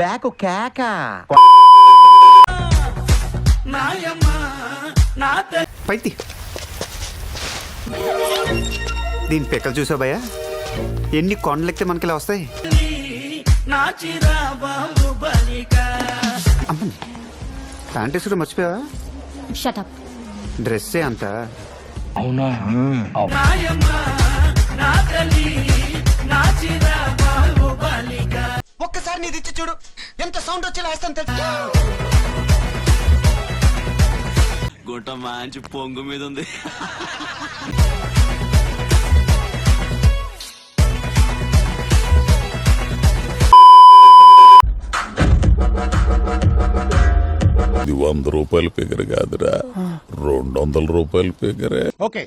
Back కేక పైతి దీని పెక్కలు చూసా భయ్యా, ఎన్ని కొండలెక్కితే మనకి ఇలా వస్తాయి. అమ్మని ప్యాంట్ వేసుకుంటే మర్చిపోయావా? షటప్. డ్రెస్సే అంత. అవునా? ఒక్కసారి నీది ఇచ్చి చూడు, ఎంత సౌండ్ వచ్చేలా వేస్తాను తెలుసు. గుంట మంచి పొంగు మీద ఉంది. ఇది 100 రూపాయల ఫిగర్ కాదురా, 200 రూపాయల ఫిగరే. ఓకే,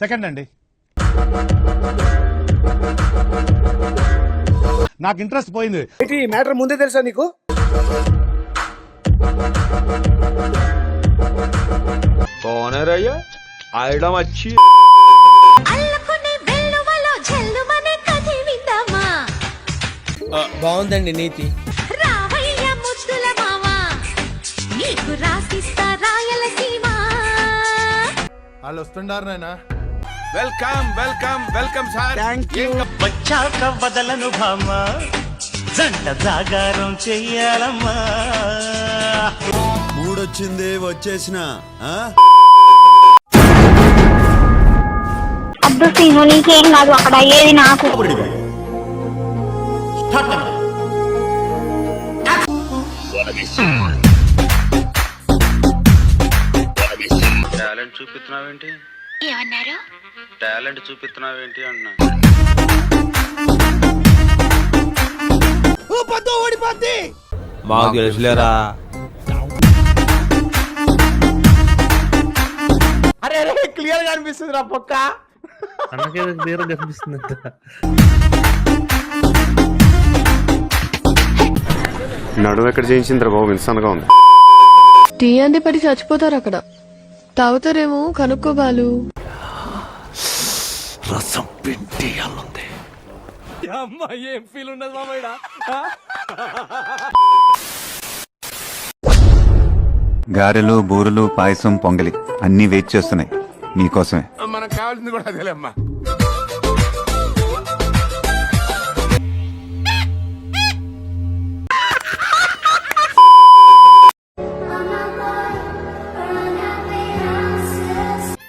సెకండ్ అండి. నాకు ఇంట్రెస్ట్ పోయింది. ఈ మ్యాటర్ ముందే తెలుసా నీకు? పోనరయ్యా ఐడం వచ్చి బాగుందండి నీతి. వాళ్ళు వస్తుండారు నాయనా. Welcome welcome welcome sir. వచ్చాక బదలను భామ, జంట జాగారం చెయ్యాలమ్మా. మూడొచ్చింది వచ్చేసిన. అబ్బా సీను నీకేం కాదు, అక్కడ అయ్యేది నాకు. టాలెంట్ చూపిస్తున్నావేంటి? ఏమన్నారు? టాలెంట్ చూపిస్తున్నావేంటి అన్నా. మాకు తెలుసులేరా. అరే అరే క్లియర్ గా అనిపిస్తుంది రా పక్క. క్లియర్ కనిపిస్తుంది. నడువు ఎక్కడ చేయించిందిరా బాబు, ఇన్సాన్గా ఉంది. టీ అంది పడి చచ్చిపోతారు అక్కడ. తాగుతారేమో కనుక్కోబాలు. రసం పిండి అల్లుంది. ఏం ఫీల్ ఉండదు మామయ్య. గారెలు, బూరెలు, పాయసం, పొంగలి అన్నీ వెయిట్ చేస్తున్నాయి మీకోసమే. మనకు కావాల్సింది కూడా అదేలేమ్మా.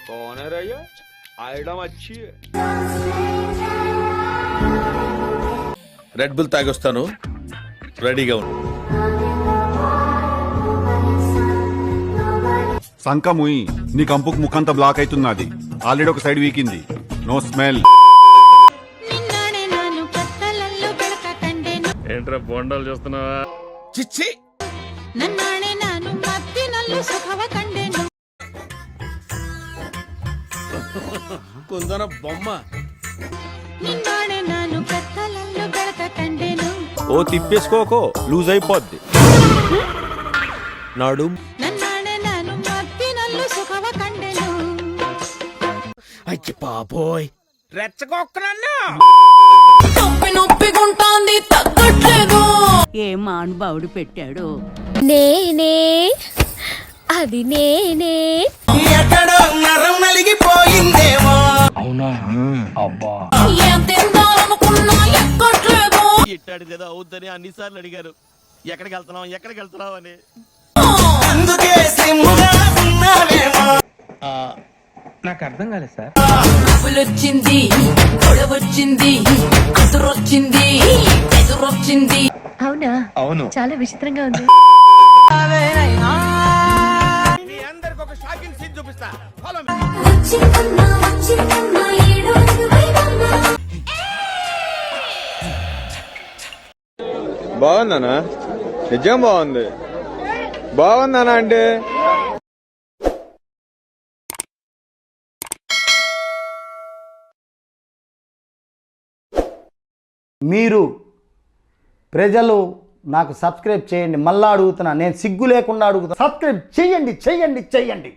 పోనరయ్యా ఐడం వచ్చి రెడ్ బుల్ తాగొస్తాను, రెడీగా ఉండు. సంకముయి నీ కంపుకు ముఖంతా బ్లాక్ అవుతున్నది. ఆల్రెడీ ఒక సైడ్ వీకింది. No smell. ఏంట్రా బొండాలు చూస్తున్నావా? చిచ్చి కుందన బొమ్మ. ఓ తిప్పేసుకోకో, లూజ్ అయిపోద్ది నాడు. అయ్యి బాబోయ్, రెచ్చగొక్కనన్నా. నొప్పిగుంటాంది తగ్గట్లేదు. ఏ మానుభావుడు పెట్టాడు. నేనే అది నేనే. ఎక్కడో నరం నలిగిపోయిందేమో. అవునా? అబ్బా ఏం తిందామనుకున్నా ఎక్కట్లేదు. ఇట్టాడిదేదో అవుద్దని అన్నిసార్లు అడిగారు, ఎక్కడికి వెళ్తున్నావు అని. అందుకే సిమ్ముగా ఉన్నావేమో. నాకు అర్థం కాలేదు సార్. వచ్చింది, గొడవచ్చింది, అదురొచ్చింది, ఎదురొచ్చింది. అవునా? అవును. చాలా విచిత్రంగా ఉంది. మీ అందరికి ఒక షాకింగ్ సీన్ చూపిస్తా. Follow me. బాగుందనా? నిజం బాగుంది. బాగుందనా అంటే మీరు ప్రజలు నాకు సబ్స్క్రైబ్ చేయండి. మళ్ళా అడుగుతున్నా, నేను సిగ్గు లేకుండా అడుగుతున్నా. సబ్స్క్రైబ్ చేయండి.